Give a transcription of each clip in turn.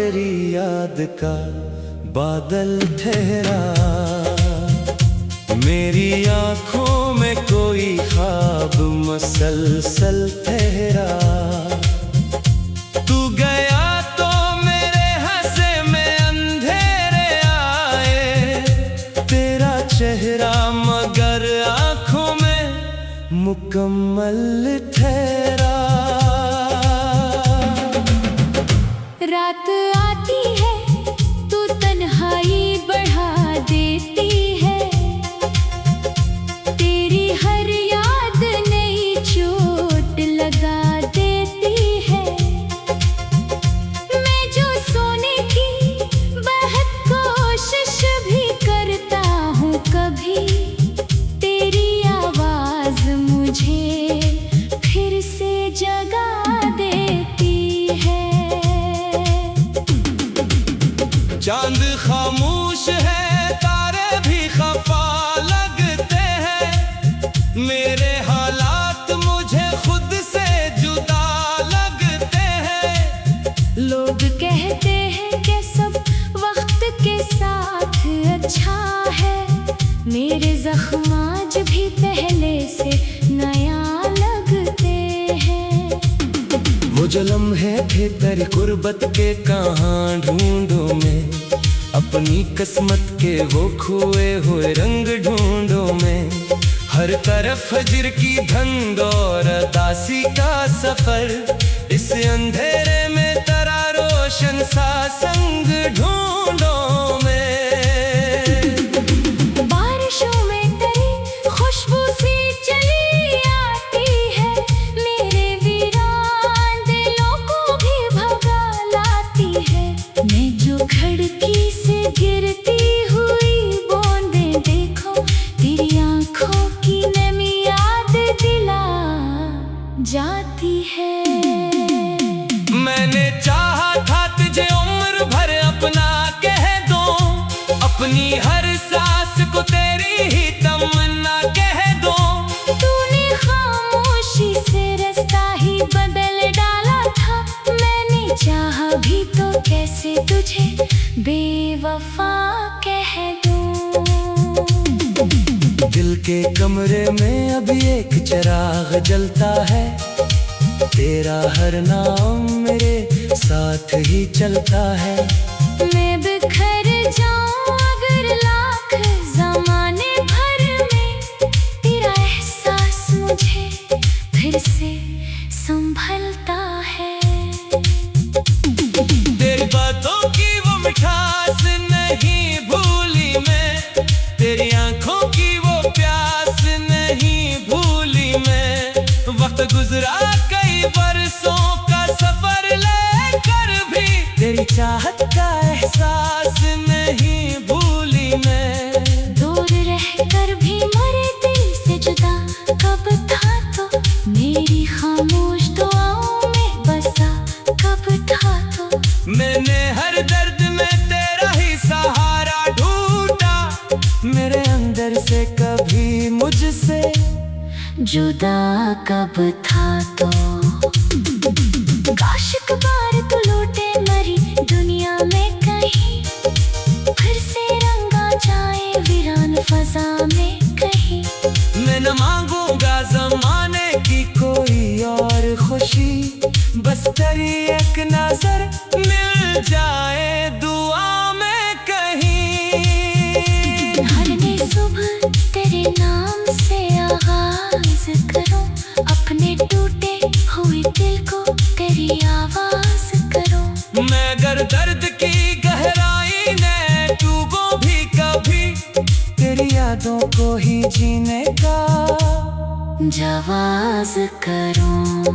तेरी याद का बादल ठहरा। मेरी आँखों में कोई ख्वाब मसलसल ठहरा। तू गया तो मेरे हंसे में अंधेरे आए, तेरा चेहरा मगर आँखों में मुकम्मल ठहरा। रात आती है तू तन्हाई बढ़ा देती है, तेरी हर याद नई चोट लगा देती है। मैं जो सोने की बहुत कोशिश भी करता हूँ, कभी तेरी आवाज मुझे फिर से जगा देती है। चांद खामोश है, तारे भी खफा लगते हैं। मेरे हालात मुझे खुद से जुदा लगते हैं। लोग कहते हैं कि सब वक्त के साथ अच्छा है, मेरे जख्म आज भी पहले से नया लगते हैं। वो जो लम्हे थे तेरी गुर्बत के कहाँ ढूंढूं मैं, अपनी किस्मत के वो खोए हुए रंग ढूंढो मैं। हर तरफ फजर की धंध और दासी का सफर, इस अंधेरे में तेरा रोशन सा संग ढूंढो मैं। बारिशों में तेरी खुशबू सी चली आती है, मेरे वीरान दिलों को भी भगा लाती है। मैं जो खिड़की से गिरती हुई बूंदें देखो, तेरी आँखों की नमी याद दिला जाती है। मैंने चाहा था तुझे उम्र भर अपना कह दूं, अपनी हर सांस को तेरी ही तमन्ना कह दूं। तूने खामोशी से रास्ता ही बदल डाला था, मैंने चाहा भी तो कैसे तुझे बेवफा कह दूं। दिल के कमरे में अभी एक चिराग जलता है, तेरा हर नाम मेरे साथ ही चलता है। मैं बिखर जाऊं अगर लाख ज़माने भर में, तेरा एहसास मुझे फिर से संभलता है। तेरी बातों की वो मिठास नहीं भूली मैं, तेरी आंखों की वो प्यास नहीं भूली मैं। वक्त गुजरा कई बरसों का सफर लेकर भी, तेरी चाहत का एहसास नहीं भूली मैं। दूर रहकर भी मरे दिल से जुदा कब था तो, मेरी खामोश दुआओं में बसा कब था तो। मैंने हर दर्द में तेरा ही सहारा ढूंढा, मेरे अंदर से कभी मुझसे जुदा कब था तो। काश एक बार तू लौटे मरी दुनिया में कहीं, फिर से रंगा जाए वीरान फजा में कहीं। मैं न मांगूंगा जमाने की कोई और खुशी, बस तेरी एक नजर मिल जाए दुआ में कहीं। हर नई सुबह तेरे नाम से आगाज करूं, अपने टूटे हुए दिल को तेरी आवाज करूं। मैं अगर दर्द की गहराई में डूबूं भी कभी, तेरी यादों को ही जीने का जवाज करूं।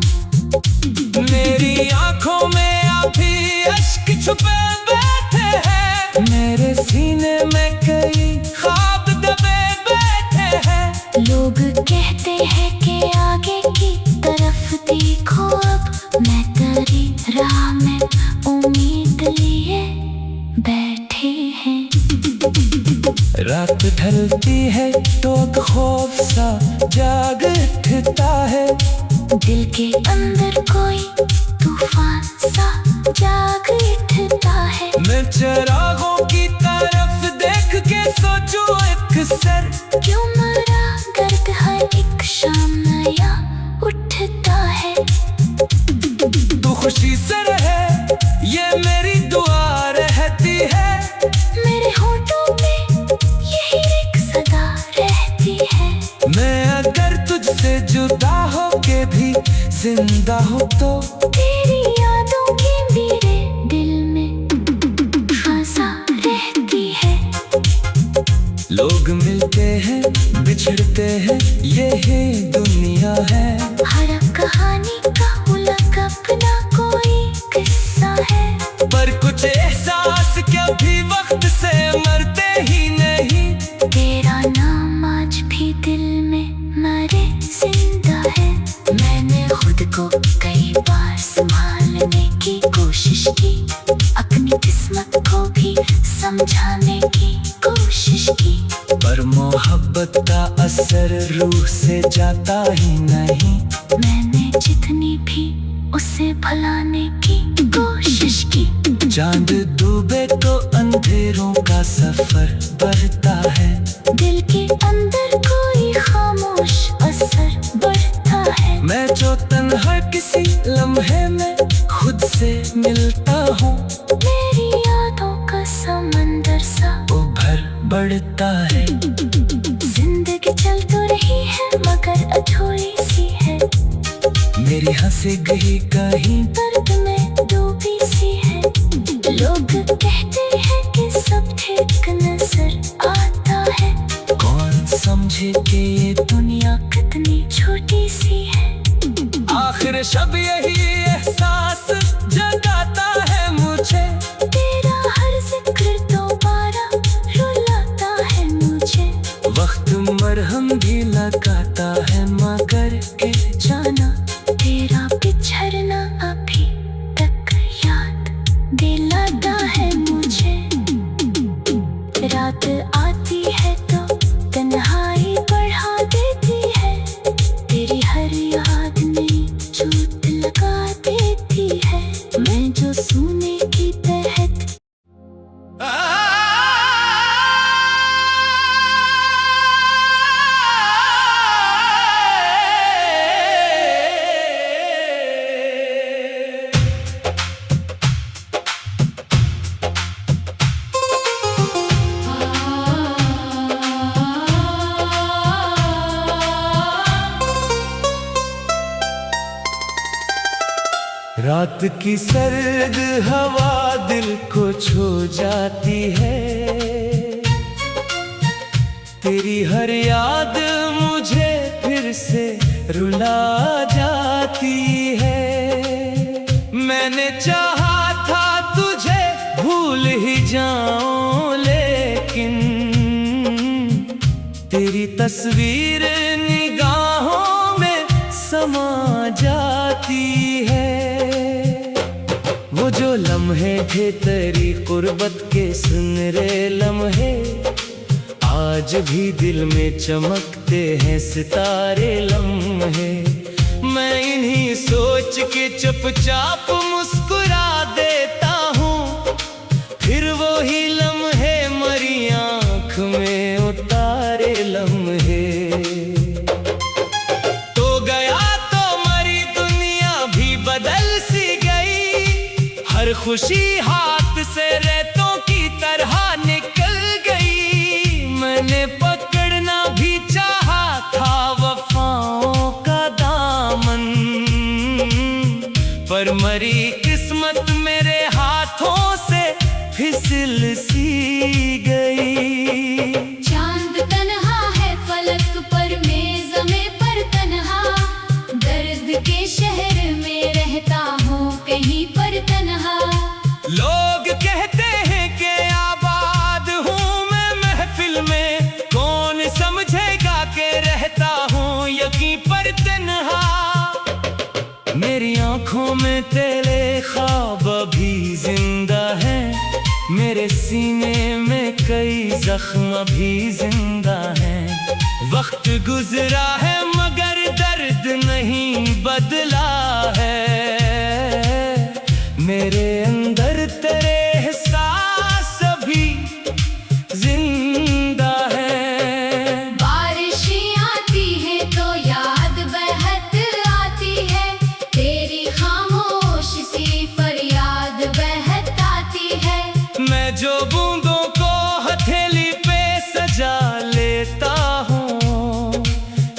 मेरी आंखों में अभी अश्क छुपे बैठे हैं, मेरे सीने में कई ख्वाब दबे बैठे हैं। लोग कहते हैं कि आगे की तरफ देखो, अब मैं तेरी राह में उम्मीद लिए बैठे हैं। रात ढलती है तो खौफ सा जाग उठता है, दिल के अंदर कोई तूफान सा जाग उठता है। मैं चिरागों की तरफ देख के सोचूं अक्सर, क्यों मरा गर्द हर एक शाम नया उठता है। तू खुशी से रहे ये मेरी दुआ रहती है। मेरे होठों पे यही एक सदा रहती है। मैं अगर तुझसे जुदा हो के भी जिंदा हो तो तेरी यादों की मेरे दिल में फंसा रहती है। लोग मिलते हैं बिछड़ते हैं यही दुनिया है। हर कहानी का उलग अपना कोई किस्सा है। पर कुछ एहसास कभी वक्त से मरते ही नहीं। तेरा नाम आज भी दिल में मरे जिंदा है। मैंने खुद को कई बार संभालने की कोशिश की, अपनी किस्मत को भी समझाने की कोशिश की, पर मोहब्बत का असर रूह से जाता ही नहीं। मैंने जितनी भी उसे भुलाने की कोशिश की। चांद डूबे तो अंधेरों का सफर बढ़ता है। दिल के अंदर कोई खामोश असर बढ़ता है। मैं जो तन्हा किसी लम्हे में खुद से मिलता हूँ, मेरी यादों का समंदर सा उभर बढ़ता है। जिंदगी चल तो रही है मगर अधूरी सी है। मेरी हंसी गई कहीं दर्द में डूबी सी है। लोग कहते हैं कि सब ठीक नजर आता है। कौन समझे कि ये दुनिया कितनी छोटी सी है। आखिर शब यही एहसास जगाता है मुझे। तेरा हर जिक्र दोबारा रुलाता है मुझे। वक्त मरहम भी लगाता है मगर के जाना तेरा बिछड़ना अभी तक याद दिलाता है मुझे। रात आती है तो तन्हाई बढ़ा देती है। तेरी हर याद नई चोट लगा देती है। मैं जो सोने की तहत रात की सर्द हवा दिल को छू जाती है। तेरी हर याद मुझे फिर से रुला जाती है। मैंने चाहा था तुझे भूल ही जाऊं, लेकिन तेरी तस्वीर निगाहों में समा जाती है। वो जो लम्हे थे तेरी कुर्बत के सुनहरे लम्हे, आज भी दिल में चमकते हैं सितारे लम्हे। मैं इन्हीं सोच के चुपचाप मुस्कुरा देता हूँ, फिर वो ही लम्हे मरी आँख में उतारे लम्हे। तो गया तो मरी दुनिया भी बदल सी गई, हर खुशी हाथ से रेतों की तरह निकल गई। मैंने पकड़ना भी चाहा था वफाओं का दामन, पर मरी किस्मत मेरे हाथों से फिसल सी गई। चांद तन्हा है फलक पर, मेज़ पर तन्हा, दर्द के शहर में रहता हूँ कहीं पर तन्हा। लोग कहते हैं कि आबाद हूँ मैं महफिल में, कौन समझेगा कि रहता हूँ यकीन पर तन्हा। मेरी आंखों में तेरे ख्वाब अभी जिंदा है, मेरे सीने में कई जख्म भी जिंदा हैं। वक्त गुजरा है मगर दर्द नहीं बदला है, मेरे अंदर तेरे एहसास अभी जिंदा है। बारिशें आती है तो याद बहत आती है, तेरी खामोश सी फरियाद बहत आती है। मैं जो बूंदों को हथेली पे सजा लेता हूँ,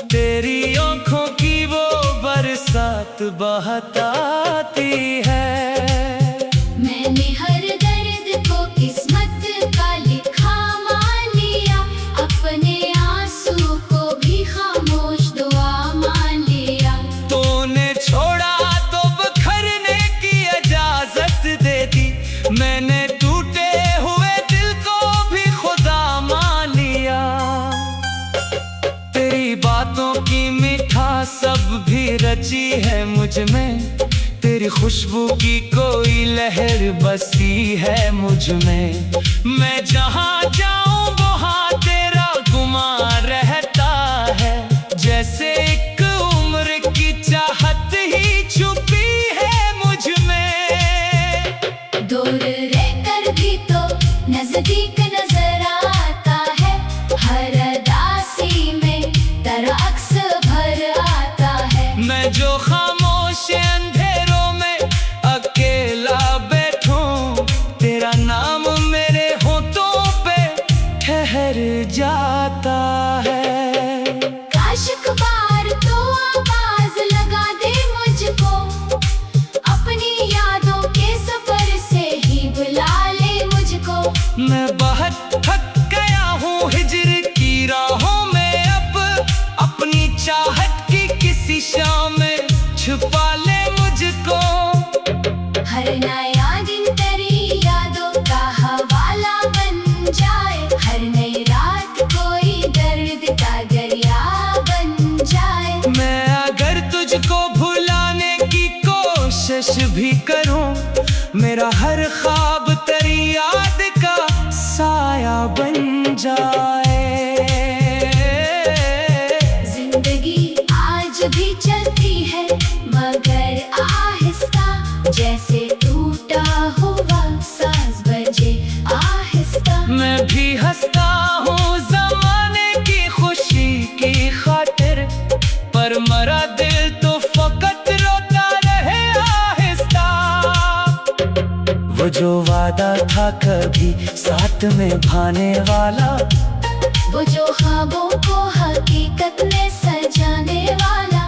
तेरी आंखों की वो बरसात बहत आती है। मैंने हर दर्द को किस्मत का लिखा मान लिया, अपने आंसू को भी खामोश दुआ मान लिया। तूने छोड़ा तो बखरने की इजाजत दे दी, मैंने टूटे हुए दिल को भी खुदा मान लिया। तेरी बातों की मिठास सब भी रची है मुझ में, तेरी खुशबू की कोई लहर बसी है मुझ में। मैं जहाँ जाऊं वहाँ तेरा गुमान रहता है, जैसे एक उम्र की चाहत ही छुपी है मुझ में। दूर रहकर भी तो नजदीक नजर आता है, हर अदासी में तेरा अक्स भर आता है। मैं जो खामोश अंधेरों में अकेला बैठूं, तेरा नाम मेरे होठों पे ठहर जाता है। काश एक बार तो आवाज लगा दे मुझको, अपनी यादों के सफर से ही बुला ले मुझको। मैं बहुत थक गया हूँ हिजर की राहों में, अब अपनी चाहत की किसी शाम में छुपा ले मुझको। हर नया दिन तेरी यादों का हवाला बन जाए, हर नई रात कोई दर्द का दरिया बन जाए। मैं अगर तुझको भुलाने की कोशिश भी करूं, मेरा हर ख्वाब तेरी याद का साया बन जाए। जिंदगी आज भी चलती है मगर आहिस्ता, जैसे टूटा हुआ साज बजे आहिस्ता। मैं भी हंसता हूँ जमाने की खुशी की खातिर, पर मरा दिल तो फकत रोता रहे आहिस्ता। वो जो वादा था कभी साथ में भाने वाला, वो जो ख्वाबों को हकीकत में सजाने वाला,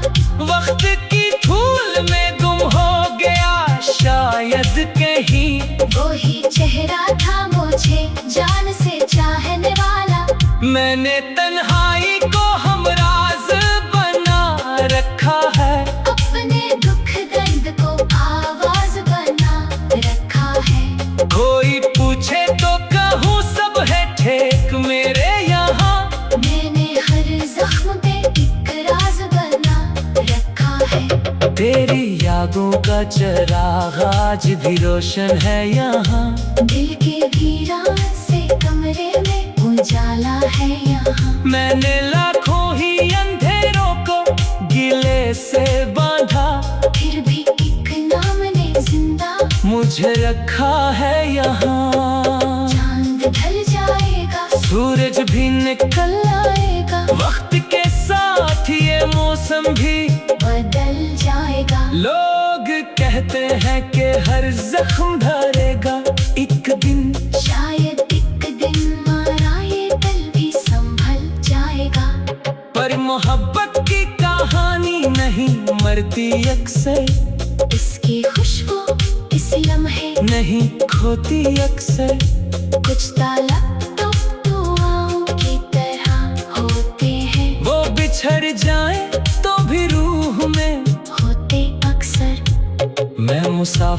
वक्त की धूल में गुम हो गया शायद कहीं। वो ही चेहरा था मुझे जान से चाहने वाला। मैंने तन्हाई को हमराज बना रखा है, अपने दुख दर्द को आवाज बना रखा है। कोई पूछे तो कहूँ सब है ठीक मेरे यहाँ, मैंने हर जख्म पे एक राज बना रखा है। तेरी यादों का चिराग आज भी रोशन है यहाँ, दिल के वीरान से कमरे में उजाला है यहाँ। मैंने लाखों ही अंधेरों को गिले से बांधा, फिर भी एक नाम ने जिंदा मुझे रखा है यहाँ। चांद ढल जाएगा, सूरज भी निकल आएगा, वक्त के साथ ये मौसम भी बदल जाएगा। लोग कहते हैं कि हर जख्म भरेगा एक दिन, शायद एक दिन हमारा ये दिल भी संभल जाएगा। पर मोहब्बत की कहानी नहीं मरती अक्सर, इसकी खुशबू इस लम्हे नहीं खोती अक्सर। कुछ तालब तो दुआओं की तरह होते हैं, वो बिछड़ जाए तो भी रूह में होते अक्सर। मैं मुसाफिर